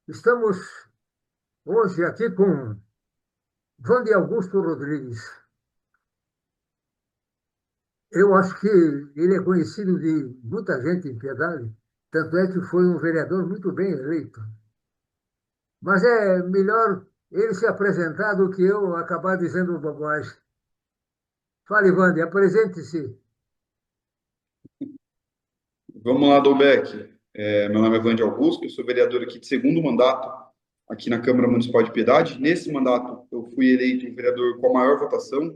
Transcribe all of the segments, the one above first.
Estamos hoje aqui com Vande Augusto Rodrigues. Eu acho que ele é conhecido de muita gente em Piedade, tanto é que foi um vereador muito bem eleito. Mas é melhor ele se apresentar do que eu acabar dizendo bobagem. Fale, Vande, apresente-se. Vamos lá, Dolbeck. Meu nome é Vande Augusto, eu sou vereador aqui de segundo mandato, aqui na Câmara Municipal de Piedade. Nesse mandato, eu fui eleito vereador com a maior votação,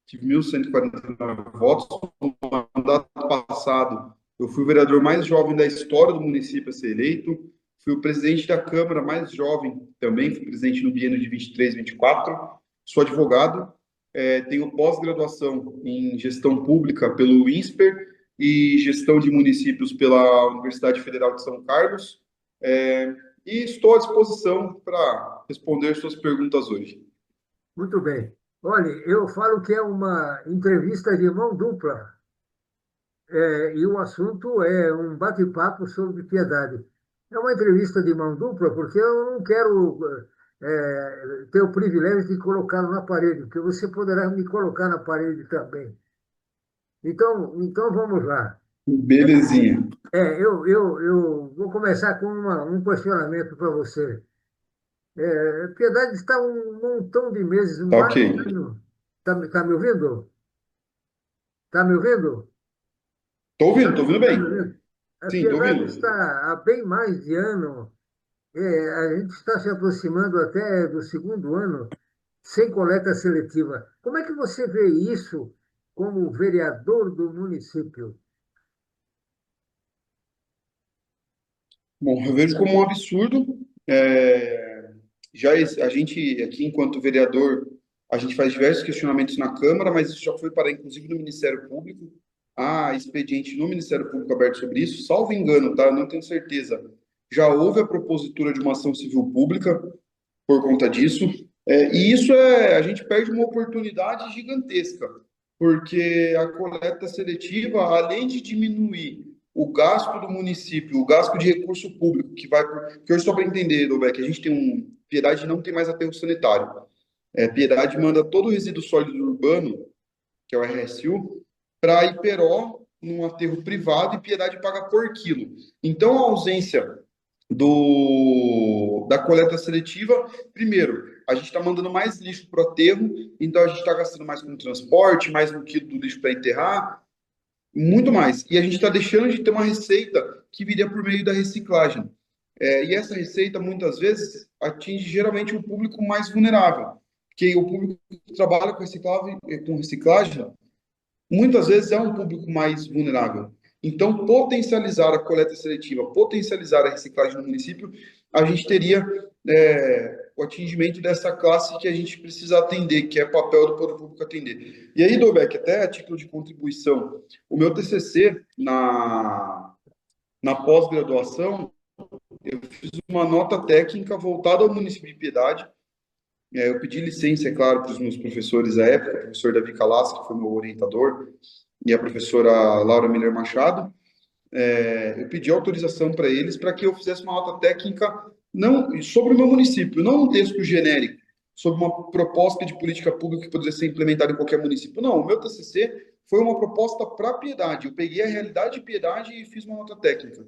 tive 1.149 votos. No mandato passado, eu fui o vereador mais jovem da história do município a ser eleito, fui o presidente da Câmara mais jovem também, fui presidente no biênio de 23, 24, sou advogado, tenho pós-graduação em gestão pública pelo INSPER e gestão de municípios pela Universidade Federal de São Carlos, é, e estou à disposição para responder suas perguntas hoje. Muito bem. Olha, eu falo que é uma entrevista de mão dupla, e o assunto é um bate-papo sobre piedade. É uma entrevista de mão dupla, porque eu não quero ter o privilégio de colocá-lo na parede, porque você poderá me colocar na parede também. Então vamos lá. Belezinha. Eu vou começar com um questionamento para você. Piedade está um montão de meses, Tá mais ok. de um ano. Tá me ouvindo? Está me ouvindo? Tô ouvindo Tá me bem. ouvindo? A Sim, tô Piedade ouvindo. está há bem mais de ano. A gente está se aproximando até do segundo ano sem coleta seletiva. Como é que você vê isso como vereador do município? Bom, eu vejo como um absurdo. A gente, aqui, enquanto vereador, a gente faz diversos questionamentos na Câmara, mas isso já foi para, inclusive, no Ministério Público. Há expediente no Ministério Público aberto sobre isso. Salvo engano, tá? Não tenho certeza. Já houve a propositura de uma ação civil pública por conta disso. A gente perde uma oportunidade gigantesca, porque a coleta seletiva, além de diminuir o gasto do município, o gasto de recurso público, que hoje só para entender, Dobeck, a gente tem Piedade não tem mais aterro sanitário. Piedade manda todo o resíduo sólido urbano, que é o RSU, para Iperó, num aterro privado, e Piedade paga por quilo. Então, a ausência da coleta seletiva, primeiro, a gente está mandando mais lixo para o aterro, então a gente está gastando mais com transporte, mais no quilo do lixo para enterrar, muito mais. E a gente está deixando de ter uma receita que viria por meio da reciclagem. E essa receita, muitas vezes, atinge geralmente o público mais vulnerável, porque o público que trabalha com reciclagem muitas vezes é um público mais vulnerável. Então, potencializar a coleta seletiva, potencializar a reciclagem no município, a gente teria o atingimento dessa classe que a gente precisa atender, que é papel do poder público atender. E aí, Dobeck, até a título de contribuição, o meu TCC na pós-graduação, eu fiz uma nota técnica voltada ao município de Piedade. Eu pedi licença, é claro, para os meus professores à época, o professor Davi Calas, que foi meu orientador, e a professora Laura Miller Machado. Eu pedi autorização para eles para que eu fizesse uma nota técnica não sobre o meu município, não um texto genérico, sobre uma proposta de política pública que poderia ser implementada em qualquer município. Não, o meu TCC foi uma proposta para Piedade. Eu peguei a realidade de Piedade e fiz uma nota técnica,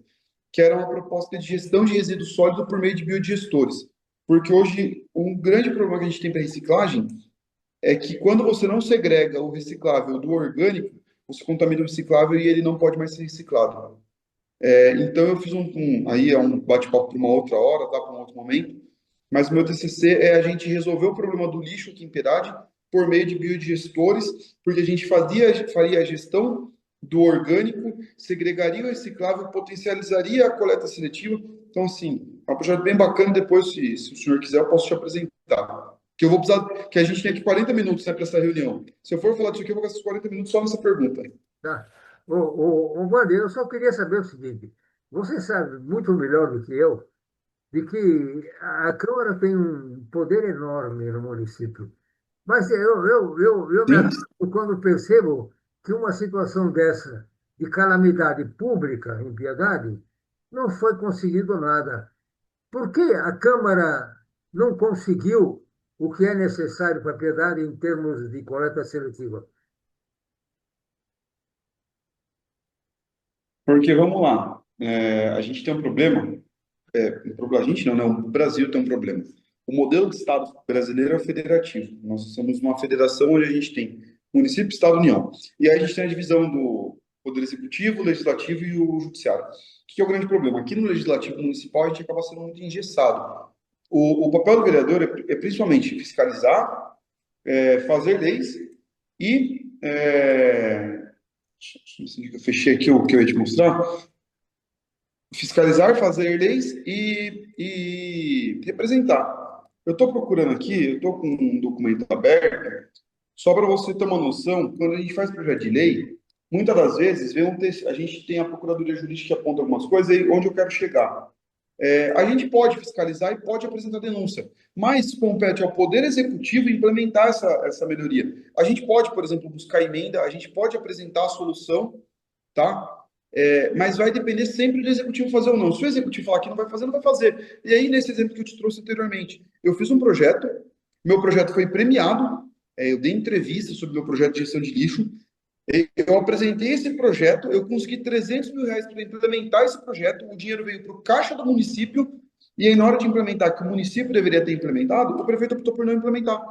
que era uma proposta de gestão de resíduo sólido por meio de biodigestores. Porque hoje, um grande problema que a gente tem para reciclagem é que quando você não segrega o reciclável do orgânico, você contamina o reciclável e ele não pode mais ser reciclado. Então eu fiz aí é um bate-papo para uma outra hora, tá, para um outro momento, mas o meu TCC é a gente resolver o problema do lixo aqui em Piedade por meio de biodigestores, porque a gente faria a gestão do orgânico, segregaria o reciclável, potencializaria a coleta seletiva. Então, assim, é um projeto bem bacana. Depois, se o senhor quiser, eu posso te apresentar. Que eu vou precisar, que a gente tem aqui 40 minutos, né, para essa reunião. Se eu for falar disso aqui, eu vou gastar os 40 minutos só nessa pergunta. Tá? Wander, eu só queria saber o seguinte: você sabe muito melhor do que eu de que a Câmara tem um poder enorme no município. Mas eu me Sim? assusto quando percebo que uma situação dessa, de calamidade pública em Piedade, não foi conseguido nada. Por que a Câmara não conseguiu o que é necessário para a piedade em termos de coleta seletiva? Porque, vamos lá, a gente tem um problema, a gente não, né? O Brasil tem um problema. O modelo de Estado brasileiro é federativo. Nós somos uma federação onde a gente tem município, Estado, União. E aí a gente tem a divisão do Poder Executivo, Legislativo e o Judiciário. O que é o grande problema? Aqui no Legislativo Municipal a gente acaba sendo muito engessado. O papel do vereador é principalmente fiscalizar, fazer leis e... eu fechei aqui o que eu ia te mostrar. Fiscalizar, fazer leis e representar. Eu estou procurando aqui, eu estou com um documento aberto, só para você ter uma noção, quando a gente faz projeto de lei, muitas das vezes a gente tem a Procuradoria Jurídica que aponta algumas coisas e onde eu quero chegar. A gente pode fiscalizar e pode apresentar denúncia, mas compete ao Poder Executivo implementar essa melhoria. A gente pode, por exemplo, buscar emenda, a gente pode apresentar a solução, tá? Mas vai depender sempre do executivo fazer ou não. Se o executivo falar que não vai fazer, não vai fazer. E aí, nesse exemplo que eu te trouxe anteriormente, eu fiz um projeto, meu projeto foi premiado, eu dei entrevista sobre o meu projeto de gestão de lixo, eu apresentei esse projeto, eu consegui R$ 300 mil para implementar esse projeto, o dinheiro veio para o caixa do município, e aí, na hora de implementar, que o município deveria ter implementado, o prefeito optou por não implementar.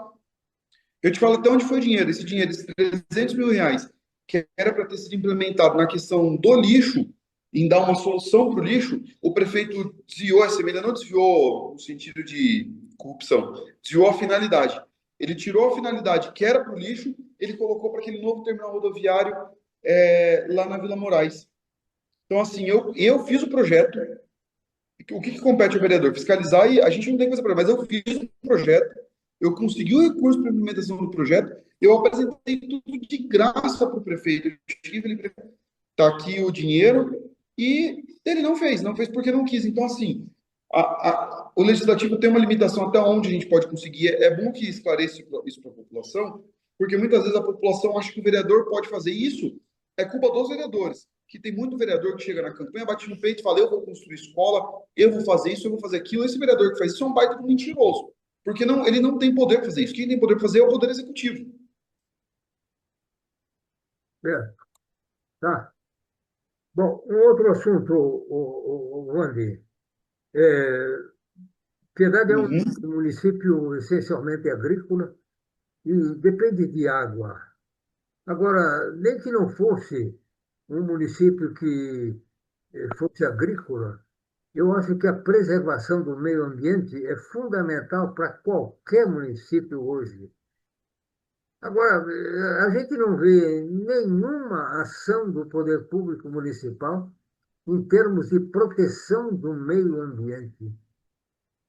Eu te falo até onde foi o dinheiro. Esse dinheiro, esses R$ 300 mil, que era para ter sido implementado na questão do lixo, em dar uma solução para o lixo, o prefeito desviou essa emenda, não desviou no sentido de corrupção, desviou a finalidade. Ele tirou a finalidade que era para o lixo, ele colocou para aquele novo terminal rodoviário lá na Vila Moraes. Então, assim, eu fiz o projeto. O que compete ao vereador? Fiscalizar, e a gente não tem coisa para, mas eu fiz um projeto, eu consegui o recurso para implementação do projeto, eu apresentei tudo de graça para o prefeito. Eu cheguei, prefeito, tá aqui o dinheiro, e ele não fez porque não quis. Então, assim, o legislativo tem uma limitação até onde a gente pode conseguir. É bom que esclareça isso para a população, porque muitas vezes a população acha que o vereador pode fazer isso, é culpa dos vereadores. Que tem muito vereador que chega na campanha, bate no peito e fala: eu vou construir escola, eu vou fazer isso, eu vou fazer aquilo. Esse vereador que faz isso é um baita de um mentiroso, porque ele não tem poder para fazer isso. Quem tem poder para fazer é o Poder Executivo. É, tá. Bom, um outro assunto, Wandy. Piedade é um Uhum. município essencialmente agrícola e depende de água. Agora, nem que não fosse um município que fosse agrícola, eu acho que a preservação do meio ambiente é fundamental para qualquer município hoje. Agora, a gente não vê nenhuma ação do poder público municipal em termos de proteção do meio ambiente.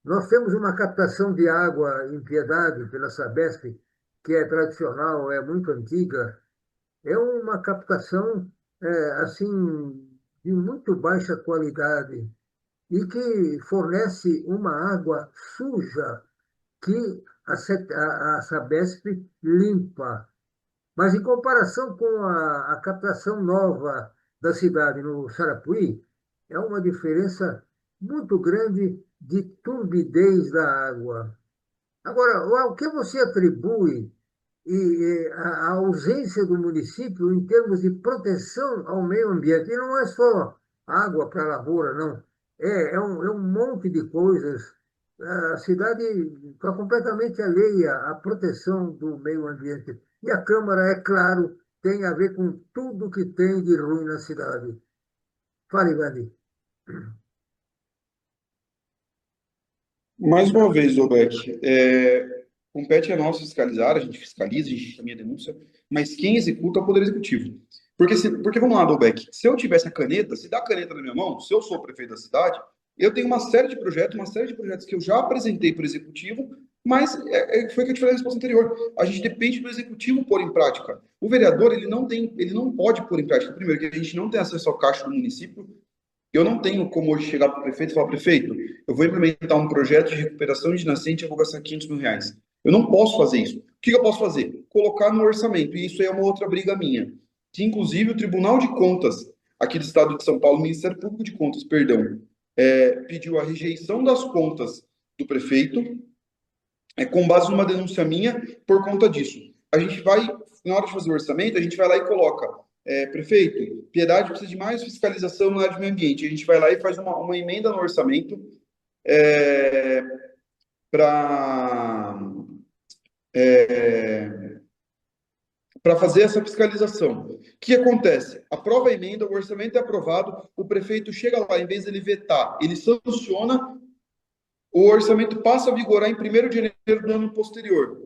Nós temos uma captação de água em Piedade pela Sabesp, que é tradicional, é muito antiga. É uma captação assim de muito baixa qualidade e que fornece uma água suja que a Sabesp limpa. Mas, em comparação com a captação nova da cidade no Sarapuí, é uma diferença muito grande de turbidez da água. Agora, o que você atribui a ausência do município em termos de proteção ao meio ambiente? E não é só água para a lavoura, não. É um monte de coisas. A cidade está completamente alheia à proteção do meio ambiente. E a Câmara, é claro, tem a ver com tudo que tem de ruim na cidade. Fale, Vani. Mais uma vez, Obeck, compete a nós fiscalizar, a gente fiscaliza, a gente encaminha denúncia, mas quem executa é o Poder Executivo. Porque vamos lá, Dolbeck, se eu tivesse a caneta, se dá a caneta na minha mão, se eu sou o prefeito da cidade, eu tenho uma série de projetos, que eu já apresentei para o Executivo, mas foi o que eu te falei na resposta anterior. A gente depende do Executivo pôr em prática. O vereador, ele não pode pôr em prática. Primeiro, que a gente não tem acesso ao caixa do município, eu não tenho como hoje chegar para o prefeito e falar: prefeito, eu vou implementar um projeto de recuperação de nascente e eu vou gastar R$ 500 mil. Eu não posso fazer isso. O que eu posso fazer? Colocar no orçamento. E isso aí é uma outra briga minha. Que, inclusive, o Tribunal de Contas aqui do Estado de São Paulo, o Ministério Público de Contas, perdão, pediu a rejeição das contas do prefeito, com base numa denúncia minha, por conta disso. A gente vai, na hora de fazer o orçamento, a gente vai lá e coloca, prefeito, Piedade precisa de mais fiscalização na área de meio ambiente. A gente vai lá e faz uma emenda no orçamento para fazer essa fiscalização. O que acontece? Aprova a emenda, o orçamento é aprovado, o prefeito chega lá, em vez de ele vetar, ele sanciona, o orçamento passa a vigorar em 1º de janeiro do ano posterior.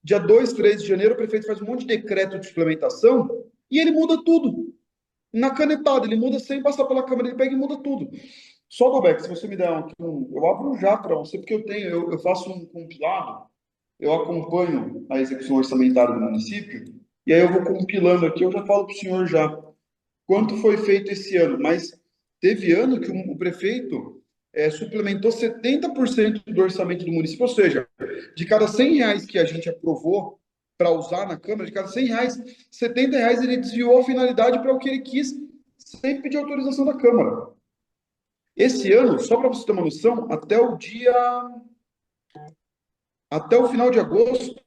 Dia 2, 3 de janeiro, o prefeito faz um monte de decreto de suplementação e ele muda tudo. Na canetada, ele muda sem passar pela Câmara, ele pega e muda tudo. Só, Dalbec, se você me der eu abro já para você, porque eu faço um compilado, eu acompanho a execução orçamentária do município, e aí eu vou compilando aqui, eu já falo para o senhor já quanto foi feito esse ano, mas teve ano que o prefeito suplementou 70% do orçamento do município, ou seja, de cada R$ 100 que a gente aprovou para usar na Câmara, de cada R$ 100, R$ 70 ele desviou a finalidade para o que ele quis, sem pedir autorização da Câmara. Esse ano, só para você ter uma noção, até o final de agosto,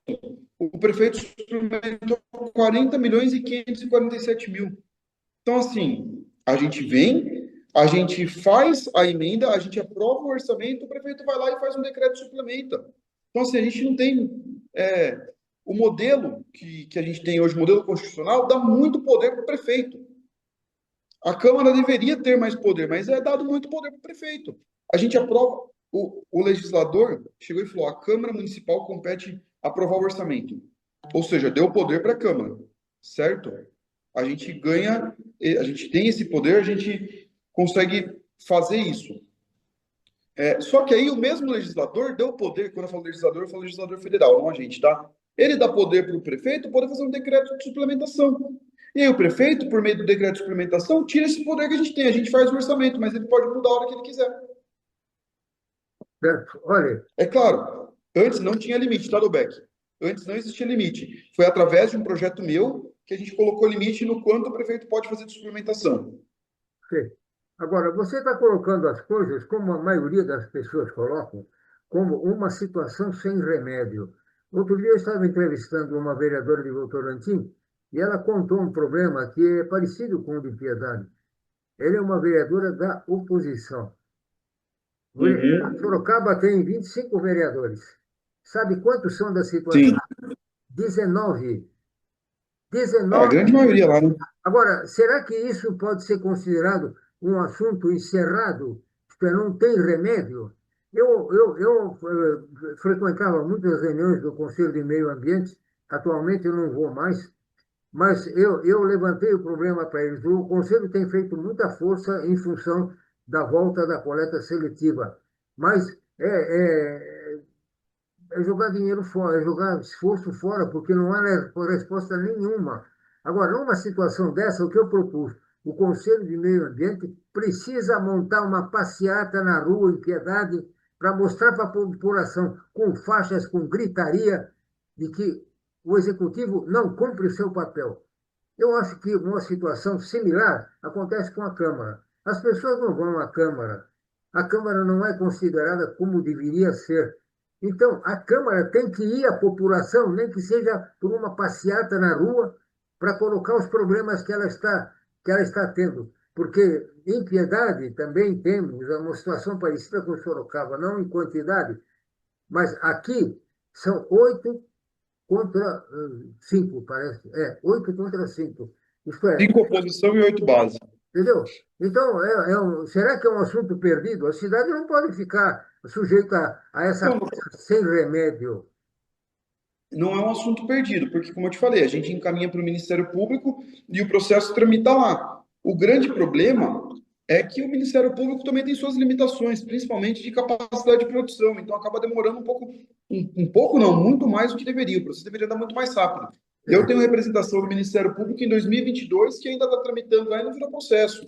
o prefeito suplementou 40 milhões e 547 mil. Então, assim, a gente vem, a gente faz a emenda, a gente aprova o orçamento, o prefeito vai lá e faz um decreto de suplementa. Então, assim, a gente não tem... o modelo que a gente tem hoje, o modelo constitucional, dá muito poder para o prefeito. A Câmara deveria ter mais poder, mas é dado muito poder para o prefeito. A gente aprova... O legislador chegou e falou, a Câmara Municipal compete aprovar o orçamento. Ou seja, deu poder para a Câmara, certo? A gente ganha, a gente tem esse poder, a gente consegue fazer isso. Só que aí o mesmo legislador deu poder, quando eu falo legislador federal, não a gente, tá? Ele dá poder para o prefeito poder fazer um decreto de suplementação. E aí o prefeito, por meio do decreto de suplementação, tira esse poder que a gente tem. A gente faz o orçamento, mas ele pode mudar a hora que ele quiser. Certo? Olha, É claro, antes não tinha limite, tá, Dobec? Antes não existia limite. Foi através de um projeto meu que a gente colocou limite no quanto o prefeito pode fazer de suplementação. ok. Agora, você está colocando as coisas, como a maioria das pessoas colocam, como uma situação sem remédio. Outro dia eu estava entrevistando uma vereadora de Votorantim e ela contou um problema que é parecido com o de Piedade. Ela é uma vereadora da oposição. Uhum. Sorocaba tem 25 vereadores. Sabe quantos são da situação? Sim. 19. A 19. grande maioria lá, né? Agora, será que isso pode ser considerado um assunto encerrado? Isto é, não tem remédio? Eu frequentava muitas reuniões do Conselho de Meio Ambiente, atualmente eu não vou mais, mas eu levantei o problema para eles. O Conselho tem feito muita força em função da volta da coleta seletiva, mas é jogar dinheiro fora, é jogar esforço fora, porque não há resposta nenhuma. Agora, numa situação dessa, o que eu propus? O Conselho de Meio Ambiente precisa montar uma passeata na rua, em Piedade, para mostrar para a população, com faixas, com gritaria, de que o Executivo não cumpre o seu papel. Eu acho que uma situação similar acontece com a Câmara. As pessoas não vão à Câmara. A Câmara não é considerada como deveria ser. Então, a Câmara tem que ir à população, nem que seja por uma passeata na rua, para colocar os problemas que ela está tendo. Porque, em Piedade, também temos uma situação parecida com Sorocaba, não em quantidade, mas aqui são 8 contra 5, parece. 8 contra 5. Isto é, 5 oposição e 8 base. entendeu? Então, será que é um assunto perdido? A cidade não pode ficar sujeita a essa Não, coisa sem remédio. não é um assunto perdido, porque, como eu te falei, a gente encaminha para o Ministério Público e o processo tramita lá. O grande problema é que o Ministério Público também tem suas limitações, principalmente de capacidade de produção, então acaba demorando um pouco não, muito mais do que deveria. O processo deveria andar muito mais rápido. Eu É, tenho representação do Ministério Público em 2022 que ainda está tramitando lá e não virou processo.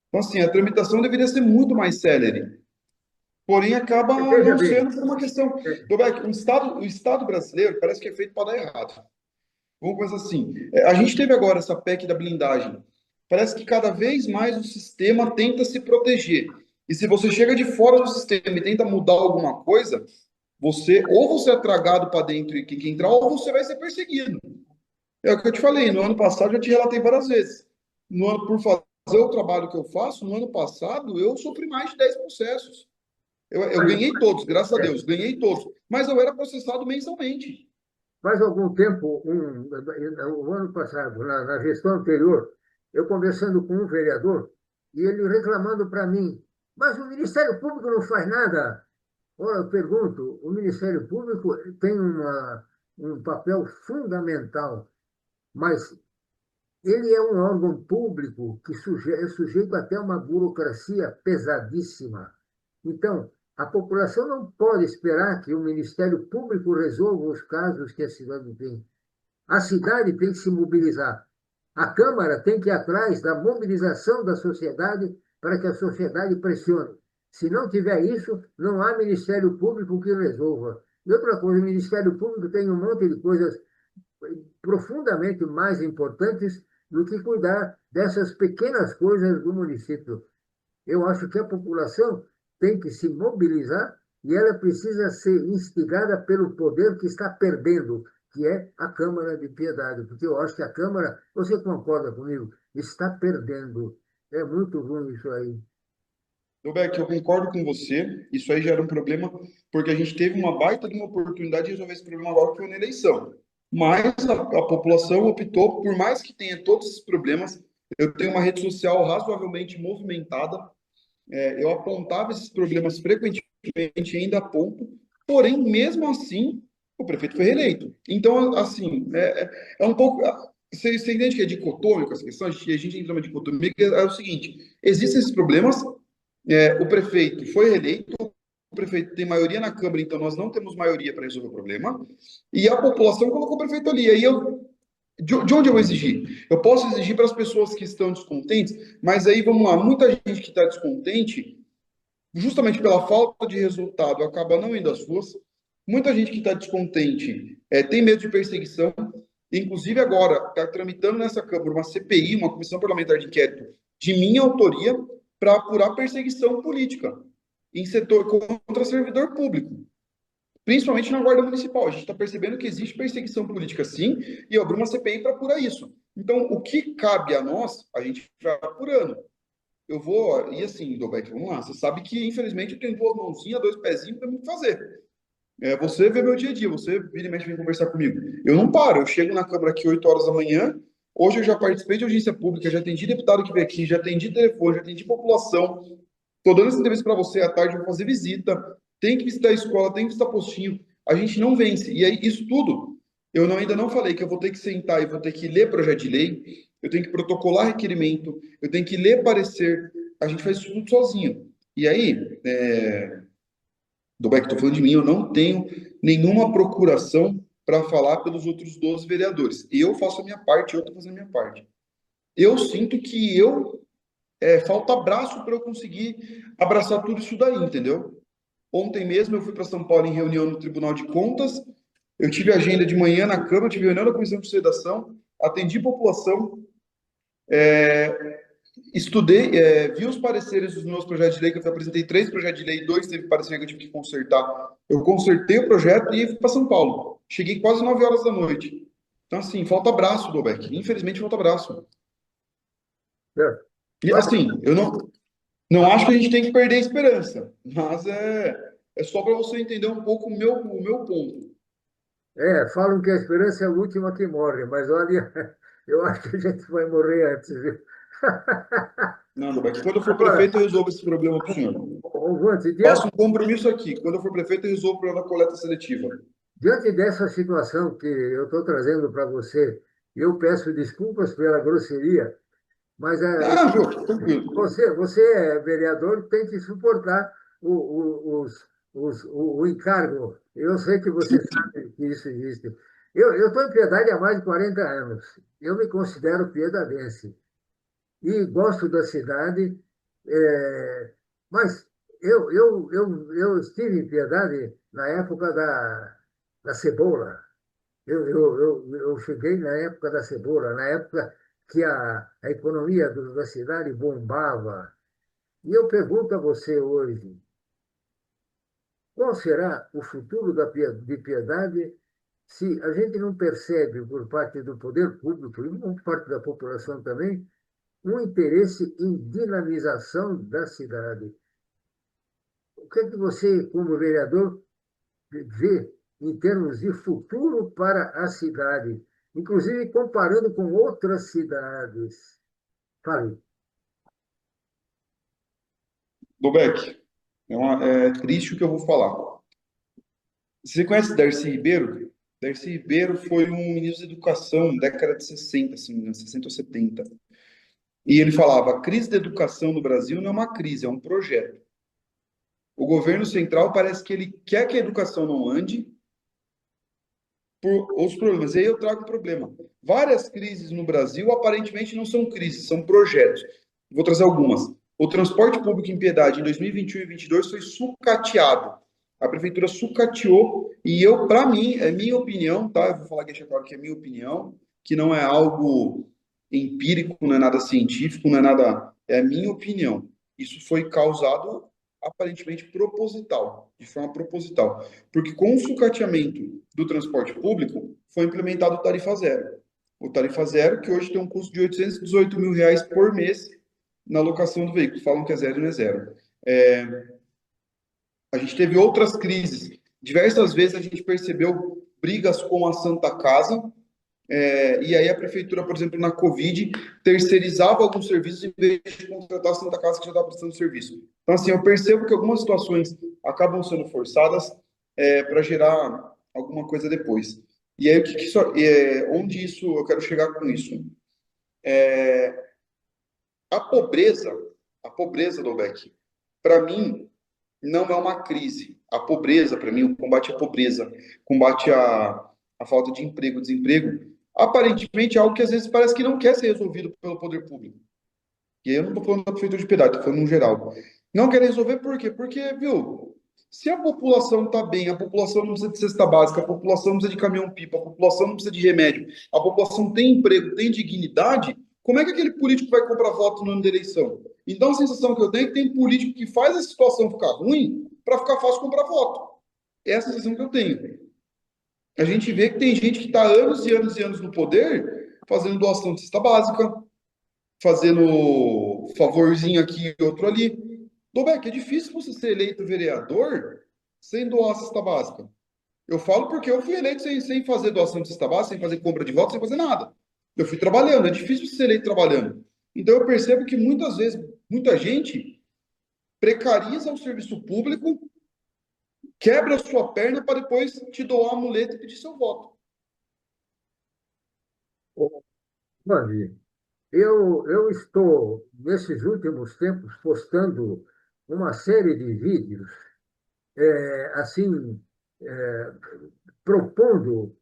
Então, assim, a tramitação deveria ser muito mais célere. Porém, acaba veja não bem, sendo por uma questão. Roberto, o Estado brasileiro parece que é feito para dar errado. Vamos começar assim. A gente teve agora essa PEC da blindagem. Parece que cada vez mais o sistema tenta se proteger. E se você chega de fora do sistema e tenta mudar alguma coisa, você é tragado para dentro e quem quer entrar, ou você vai ser perseguido. É o que eu te falei, no ano passado eu já te relatei várias vezes. No ano, por fazer o trabalho que eu faço, no ano passado eu sofri mais de 10 processos. Eu Olha, ganhei todos, graças a é, Deus, ganhei todos. Mas eu era processado mensalmente. faz algum tempo, o ano passado, na gestão anterior, eu conversando com um vereador e ele reclamando para mim, mas o Ministério Público não faz nada. Ora, eu pergunto, o Ministério Público tem um papel fundamental, mas ele é um órgão público que é sujeito até a uma burocracia pesadíssima. Então, a população não pode esperar que o Ministério Público resolva os casos que a cidade tem. A cidade tem que se mobilizar. A Câmara tem que ir atrás da mobilização da sociedade para que a sociedade pressione. Se não tiver isso, não há Ministério Público que resolva. E outra coisa, o Ministério Público tem um monte de coisas profundamente mais importantes do que cuidar dessas pequenas coisas do município. Eu acho que a população tem que se mobilizar e ela precisa ser instigada pelo poder que está perdendo, que é a Câmara de Piedade, porque eu acho que a Câmara, você concorda comigo, está perdendo. É muito ruim isso aí. Então, Beck, eu concordo com você. Isso aí já era um problema, porque a gente teve uma baita de uma oportunidade de resolver esse problema logo que foi na eleição. Mas a população optou, por mais que tenha todos esses problemas, eu tenho uma rede social razoavelmente movimentada. Eu apontava esses problemas frequentemente, ainda aponto, porém, mesmo assim, o prefeito foi reeleito. Então, assim, é um pouco. Você entende que é dicotômico essa questão? A gente entra numa dicotomia que é o seguinte: existem esses problemas, o prefeito foi reeleito, o prefeito tem maioria na Câmara, então nós não temos maioria para resolver o problema, e a população colocou o prefeito ali. Aí de onde eu vou exigir? Eu posso exigir para as pessoas que estão descontentes, mas aí vamos lá, muita gente que está descontente, justamente pela falta de resultado, acaba não indo às ruas. Muita gente que está descontente tem medo de perseguição. Inclusive, agora está tramitando nessa Câmara uma CPI, uma Comissão Parlamentar de Inquérito, de minha autoria, para apurar perseguição política em setor contra servidor público, principalmente na Guarda Municipal. A gente está percebendo que existe perseguição política, sim, e eu abri uma CPI para apurar isso. Então, o que cabe a nós, a gente vai apurando. Eu vou, e assim, Dobeck, vamos lá. Você sabe que, infelizmente, eu tenho duas mãozinhas, dois pezinhos para me fazer. Você vê meu dia a dia, você vira e mexe vem conversar comigo. Eu não paro, eu chego na Câmara aqui 8 horas da manhã. Hoje eu já participei de audiência pública, já atendi deputado que veio aqui, já atendi telefone, já atendi população. Estou dando essa entrevista para você à tarde, vou fazer visita. Tem que visitar a escola, tem que visitar postinho. A gente não vence. E aí, isso tudo, ainda não falei que eu vou ter que sentar e vou ter que ler projeto de lei, eu tenho que protocolar requerimento, eu tenho que ler parecer. A gente faz isso tudo sozinho. E aí, do Beck, estou falando de mim, eu não tenho nenhuma procuração para falar pelos outros 12 vereadores. Eu faço a minha parte, eu estou fazendo a minha parte. Eu sinto que falta braço para eu conseguir abraçar tudo isso daí, entendeu? Ontem mesmo eu fui para São Paulo em reunião no Tribunal de Contas, eu tive agenda de manhã na Câmara, tive reunião na Comissão de Sedação, atendi população, estudei, vi os pareceres dos meus projetos de lei, que eu apresentei 3 projetos de lei, 2 teve parecer que eu tive que consertar. Eu consertei o projeto e fui para São Paulo. Cheguei quase 9 horas da noite. Então, assim, falta braço, Dobeck. Infelizmente, falta braço. Certo? E, assim, eu não acho que a gente tem que perder a esperança, mas é só para você entender um pouco o meu ponto. Falam que a esperança é a última que morre, mas olha, eu acho que a gente vai morrer antes, viu? Não, Dobeck, quando eu for Agora, prefeito, eu resolvo esse problema para o senhor. Vante, Faço um compromisso aqui. Quando eu for prefeito, eu resolvo o problema da coleta seletiva. diante dessa situação que eu estou trazendo para você, eu peço desculpas pela grosseria, mas Ah, viu? Tranquilo. você é vereador, tem que suportar o encargo. Eu sei que você sabe que isso existe. Eu estou em Piedade há mais de 40 anos. Eu me considero piedadense e gosto da cidade, mas eu estive em Piedade na época da cebola. Eu cheguei na época da cebola, na época que a economia da cidade bombava. E eu pergunto a você hoje, qual será o futuro de Piedade se a gente não percebe, por parte do poder público e por parte da população também, um interesse em dinamização da cidade? O que é que você, como vereador, vê em termos de futuro para a cidade, inclusive comparando com outras cidades? Fale. Lobeck, é triste o que eu vou falar. Você conhece Darcy Ribeiro? Darcy Ribeiro foi um ministro da Educação na década de 60, assim, né, 60 ou 70. E ele falava: a crise da educação no Brasil não é uma crise, é um projeto. O governo central parece que ele quer que a educação não ande por os problemas. E aí eu trago o problema. Várias crises no Brasil aparentemente não são crises, são projetos. Vou trazer algumas. O transporte público em Piedade em 2021 e 2022 foi sucateado. A prefeitura sucateou e eu, para mim, é minha opinião, tá? Eu vou falar aqui, é claro que é minha opinião, que não é algo empírico, não é nada científico, não é nada, é a minha opinião. Isso foi causado aparentemente proposital, de forma proposital, porque com o sucateamento do transporte público foi implementado o tarifa zero. O tarifa zero, que hoje tem um custo de R$ 818 mil por mês na locação do veículo. Falam que é zero e não é zero. A gente teve outras crises. Diversas vezes a gente percebeu brigas com a Santa Casa, e aí a prefeitura, por exemplo, na Covid, terceirizava alguns serviços em vez de contratar a Santa Casa que já estava prestando serviço. Então, assim, eu percebo que algumas situações acabam sendo forçadas para gerar alguma coisa depois. E aí, onde isso, eu quero chegar com isso? A pobreza, a pobreza, Dolbeck, para mim, não é uma crise. A pobreza, para mim, o combate à pobreza, combate à falta de emprego, desemprego, aparentemente é algo que às vezes parece que não quer ser resolvido pelo poder público. E aí eu não estou falando da prefeitura de Piedade, estou falando no geral. Não quer resolver por quê? Porque, viu, se a população está bem, a população não precisa de cesta básica, a população não precisa de caminhão-pipa, a população não precisa de remédio, a população tem emprego, tem dignidade, como é que aquele político vai comprar voto no ano da eleição? Então a sensação que eu tenho é que tem político que faz a situação ficar ruim para ficar fácil comprar voto. É a sensação que eu tenho. A gente vê que tem gente que está anos e anos e anos no poder fazendo doação de cesta básica, fazendo favorzinho aqui e outro ali. Dobeck, é difícil você ser eleito vereador sem doar cesta básica. Eu falo porque eu fui eleito sem fazer doação de cesta básica, sem fazer compra de voto, sem fazer nada. Eu fui trabalhando, é difícil ser eleito trabalhando. Então eu percebo que muitas vezes, muita gente precariza o serviço público, quebra a sua perna para depois te doar a muleta e pedir seu voto. Mani, eu estou, nesses últimos tempos, postando uma série de vídeos, assim, é, propondo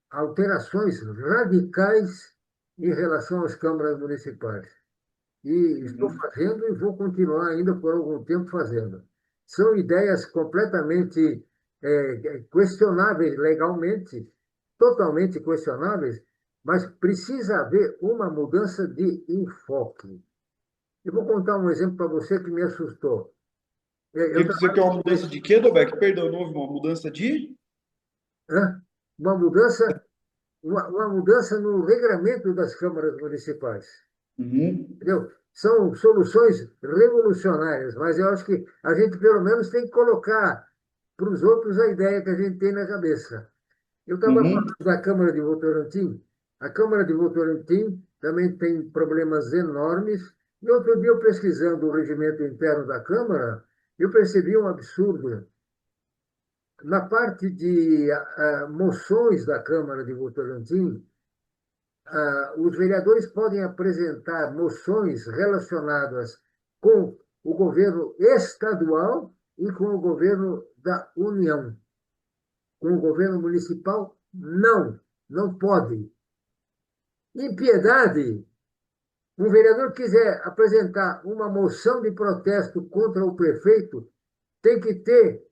alterações radicais em relação às câmaras municipais. E estou Uhum, fazendo e vou continuar ainda por algum tempo fazendo. São ideias completamente questionáveis legalmente, totalmente questionáveis, mas precisa haver uma mudança de enfoque. Eu vou contar um exemplo para você que me assustou. Eu quer dizer que é uma mudança de quê, Dobeck? Perdão, não houve uma mudança de? hã? Uma mudança, uma mudança no regramento das câmaras municipais. Uhum, Entendeu? São soluções revolucionárias, mas eu acho que a gente, pelo menos, tem que colocar para os outros a ideia que a gente tem na cabeça. Eu estava uhum, falando da Câmara de Votorantim. A Câmara de Votorantim também tem problemas enormes. E outro dia, eu pesquisando o regimento interno da Câmara, eu percebi um absurdo. Na parte de moções da Câmara de Votorantim, os vereadores podem apresentar moções relacionadas com o governo estadual e com o governo da União. Com o governo municipal, não, não pode. Em Piedade, um vereador quiser apresentar uma moção de protesto contra o prefeito, tem que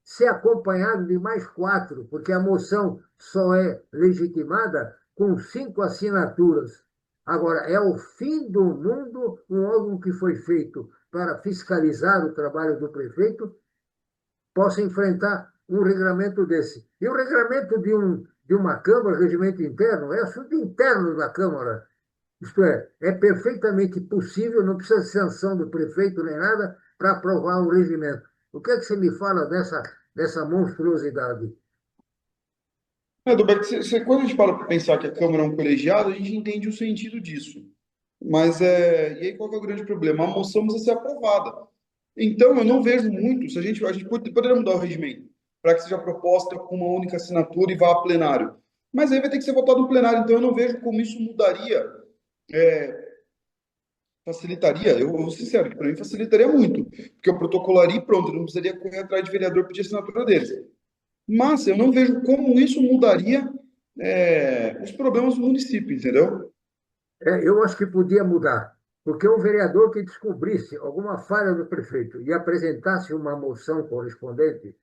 ser acompanhado de mais quatro, porque a moção só é legitimada com 5 assinaturas. Agora, é o fim do mundo um órgão que foi feito para fiscalizar o trabalho do prefeito, possa enfrentar um regramento desse. E o regramento de uma Câmara, regimento interno, é assunto interno da Câmara. Isto é perfeitamente possível, não precisa de sanção do prefeito nem nada para aprovar um regimento. O que é que você me fala dessa monstruosidade? Dubeck, quando a gente para para pensar que a Câmara é um colegiado, a gente entende o sentido disso. Mas e aí qual que é o grande problema? A moção precisa ser aprovada. Então, eu não vejo muito, se a gente poderia mudar o regimento para que seja proposta com uma única assinatura e vá a plenário. Mas aí vai ter que ser votado no plenário, então eu não vejo como isso mudaria, facilitaria, eu vou ser sincero, que para mim facilitaria muito, porque eu protocolaria e pronto, eu não precisaria correr atrás de vereador pedir assinatura deles. Mas eu não vejo como isso mudaria os problemas do município, entendeu? Eu acho que podia mudar, porque um vereador que descobrisse alguma falha do prefeito e apresentasse uma moção correspondente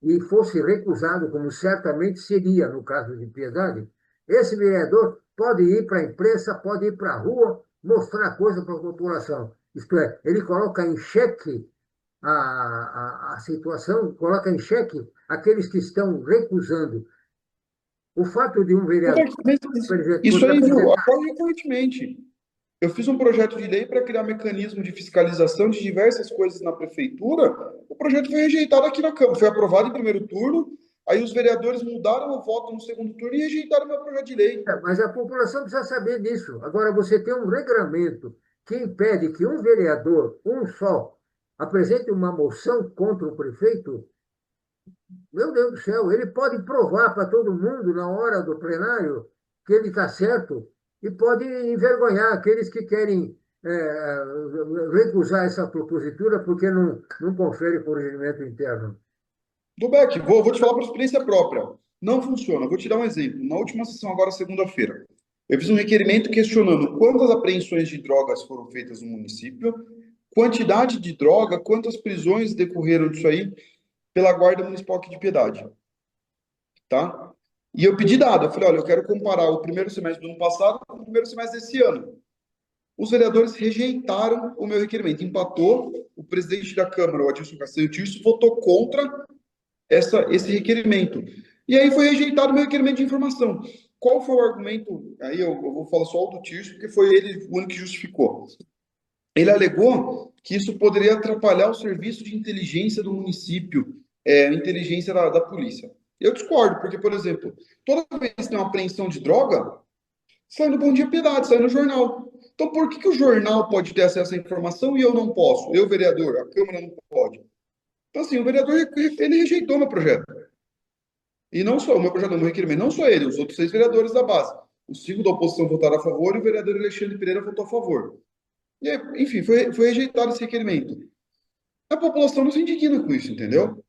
e fosse recusado, como certamente seria no caso de Piedade, esse vereador pode ir para a imprensa, pode ir para a rua, mostrar coisa para a população. Isto é, ele coloca em xeque a situação, coloca em xeque aqueles que estão recusando. O fato de um vereador, Mas por exemplo, isso poder aí, viu, apresentar. ocorre recorrentemente. Eu fiz um projeto de lei para criar mecanismo de fiscalização de diversas coisas na prefeitura. O projeto foi rejeitado aqui na Câmara. Foi aprovado em primeiro turno, aí os vereadores mudaram o voto no segundo turno e rejeitaram o meu projeto de lei. Mas a população precisa saber disso. Agora, você tem um regramento que impede que um vereador, um só, apresente uma moção contra o prefeito. Meu Deus do céu, ele pode provar para todo mundo, na hora do plenário, que ele está certo e pode envergonhar aqueles que querem recusar essa propositura porque não confere por regimento interno. Dubeck, vou te falar por experiência própria. Não funciona. Vou te dar um exemplo. Na última sessão, agora segunda-feira, eu fiz um requerimento questionando quantas apreensões de drogas foram feitas no município, quantidade de droga, quantas prisões decorreram disso aí pela Guarda Municipal aqui de Piedade, tá? E eu pedi dado, eu falei, olha, eu quero comparar o primeiro semestre do ano passado com o primeiro semestre desse ano. Os vereadores rejeitaram o meu requerimento, empatou, o presidente da Câmara, o Adilson Castanho Tirso, votou contra esse requerimento. E aí foi rejeitado o meu requerimento de informação. Qual foi o argumento? Aí eu vou falar só o do Tirso, porque foi ele o único que justificou. Ele alegou que isso poderia atrapalhar o serviço de inteligência do município, a inteligência da polícia. Eu discordo, porque, por exemplo, toda vez que tem uma apreensão de droga, sai no Bom Dia Piedade, sai no jornal. Então, por que o jornal pode ter acesso à informação e eu não posso? Eu, vereador, a Câmara não pode. Então, assim, o vereador, ele rejeitou meu projeto. E não só o meu projeto, o meu requerimento, não só ele, os outros 6 vereadores da base. Os 5 da oposição votaram a favor e o vereador Alexandre Pereira votou a favor. E, enfim, foi rejeitado esse requerimento. A população não se indigna com isso, entendeu?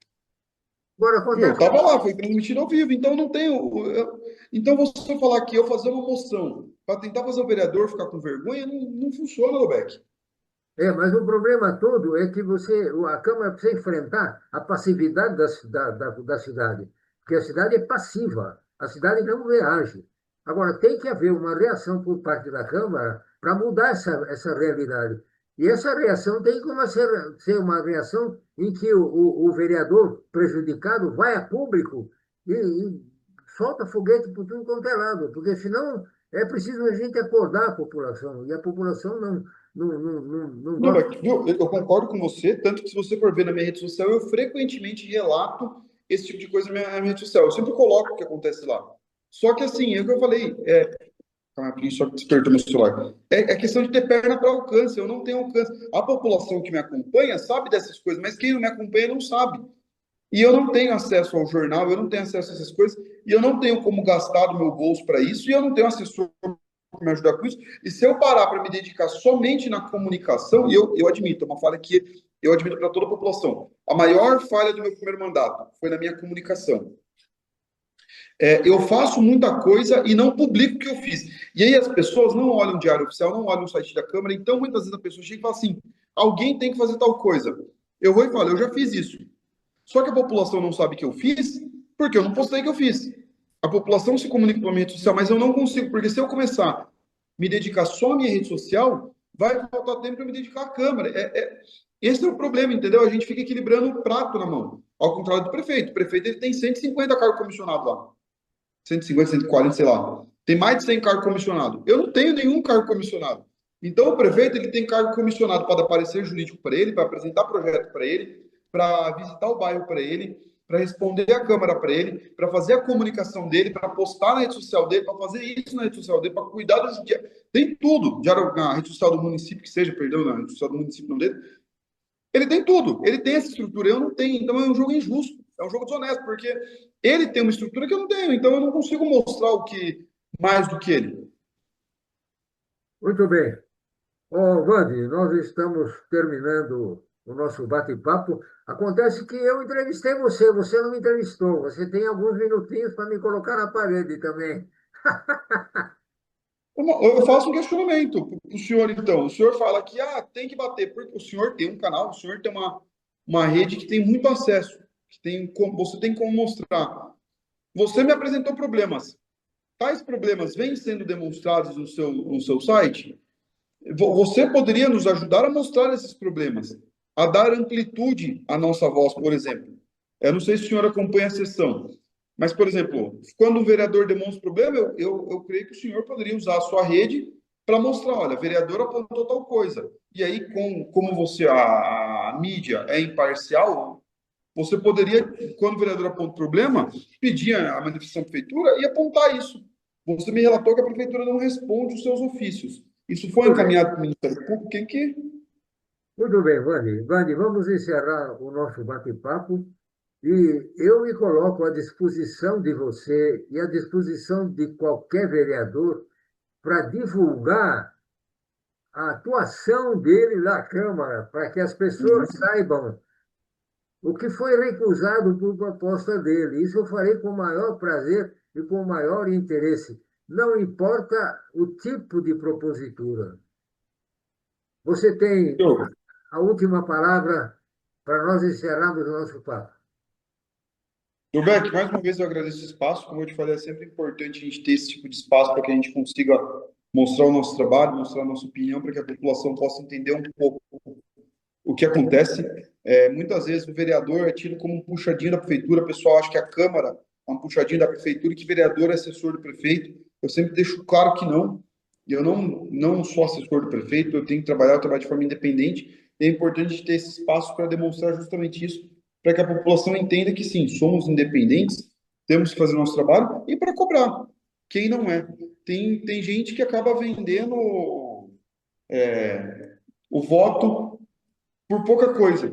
Agora, Eu acontece. estava lá, foi transmitido ao vivo, então não tenho. Então você falar que eu fazer uma moção para tentar fazer o vereador ficar com vergonha, não funciona, Lobeck. Mas o problema todo é que a Câmara precisa enfrentar a passividade da cidade, porque a cidade é passiva, a cidade não reage. Agora, tem que haver uma reação por parte da Câmara para mudar essa realidade. E essa reação tem que ser uma reação em que o vereador prejudicado vai a público e solta foguete por tudo quanto é lado, porque senão é preciso a gente acordar a população, e a população não Não, gosta. Beck, viu? Eu concordo com você, tanto que se você for ver na minha rede social, eu frequentemente relato esse tipo de coisa na minha rede social. Eu sempre coloco o que acontece lá. Só que assim, é o que eu falei, calma aí, só que despertou meu celular. É questão de ter perna para alcance, eu não tenho alcance. A população que me acompanha sabe dessas coisas, mas quem não me acompanha não sabe. E eu não tenho acesso ao jornal, eu não tenho acesso a essas coisas, e eu não tenho como gastar do meu bolso para isso, e eu não tenho assessor para me ajudar com isso. E se eu parar para me dedicar somente na comunicação, e eu admito, é uma falha que eu admito para toda a população. A maior falha do meu primeiro mandato foi na minha comunicação. Eu faço muita coisa e não publico o que eu fiz. E aí as pessoas não olham o Diário Oficial, não olham o site da Câmara, então muitas vezes a pessoa chega e fala assim: alguém tem que fazer tal coisa. Eu vou e falo, eu já fiz isso. Só que a população não sabe que eu fiz, porque eu não postei que eu fiz. A população se comunica pela minha rede social, mas eu não consigo, porque se eu começar a me dedicar só à minha rede social, vai faltar tempo para me dedicar à Câmara. Esse é o problema, entendeu? A gente fica equilibrando o prato na mão. Ao contrário do prefeito. O prefeito ele tem 150 cargos comissionados lá. 150, 140, sei lá. Tem mais de 100 cargos comissionados. Eu não tenho nenhum cargo comissionado. Então, o prefeito ele tem cargo comissionado para dar parecer jurídico para ele, para apresentar projeto para ele, para visitar o bairro para ele, para responder à Câmara para ele, para fazer a comunicação dele, para postar na rede social dele, para fazer isso na rede social dele, para cuidar dos. Tem tudo. Já na rede social do município, que seja, perdão, na rede social do município não dele. Ele tem tudo. Ele tem essa estrutura, eu não tenho. Então é um jogo injusto. É um jogo desonesto, porque ele tem uma estrutura que eu não tenho. Então eu não consigo mostrar o que mais do que ele. Muito bem. Ô, Vande, nós estamos terminando o nosso bate-papo. Acontece que eu entrevistei você, você não me entrevistou. Você tem alguns minutinhos para me colocar na parede também. Eu faço um questionamento para o senhor, então. O senhor fala que tem que bater, porque o senhor tem um canal, o senhor tem uma rede que tem muito acesso, que tem, você tem como mostrar. Você me apresentou problemas. Tais problemas vêm sendo demonstrados no seu site? Você poderia nos ajudar a mostrar esses problemas, a dar amplitude à nossa voz, por exemplo. Eu não sei se o senhor acompanha a sessão, mas, por exemplo, quando um vereador demonstra problema, eu creio que o senhor poderia usar a sua rede para mostrar, olha, vereador apontou tal coisa. E aí, como você, a mídia é imparcial, você poderia, quando o vereador aponta problema, pedir a manifestação da prefeitura e apontar isso. Você me relatou que a prefeitura não responde os seus ofícios. Isso foi Muito bem, encaminhado para o Ministério Público? Quem que. muito bem, Vande. Vande, vamos encerrar o nosso bate-papo e eu me coloco à disposição de você e à disposição de qualquer vereador para divulgar a atuação dele na Câmara, para que as pessoas Uhum. saibam o que foi recusado por proposta dele. Isso eu farei com o maior prazer e com o maior interesse. Não importa o tipo de propositura. Você tem Show. a última palavra para nós encerrarmos o nosso papo. Gilberto, mais uma vez eu agradeço o espaço. Como eu te falei, é sempre importante a gente ter esse tipo de espaço para que a gente consiga mostrar o nosso trabalho, mostrar a nossa opinião, para que a população possa entender um pouco o que acontece. Muitas vezes o vereador é tido como um puxadinho da prefeitura, o pessoal acha que a Câmara é um puxadinho da prefeitura e que vereador é assessor do prefeito. Eu sempre deixo claro que não. Eu não sou assessor do prefeito, eu tenho que trabalhar, eu trabalho de forma independente. É importante ter esse espaço para demonstrar justamente isso, para que a população entenda que sim, somos independentes, temos que fazer o nosso trabalho e para cobrar. Quem não é? Tem gente que acaba vendendo o voto por pouca coisa.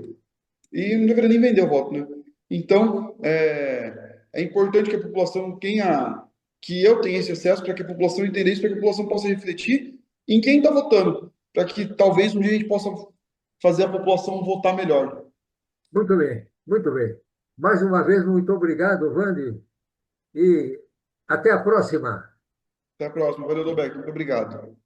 E não deveria nem vender o voto, né? Então, é importante que a população tenha, que eu tenha esse acesso para que a população entenda isso, para que a população possa refletir em quem está votando, para que talvez um dia a gente possa fazer a população votar melhor. Muito bem, muito bem. Mais uma vez, muito obrigado, Vande, e até a próxima. Até a próxima. Valeu, Roberto. Muito obrigado.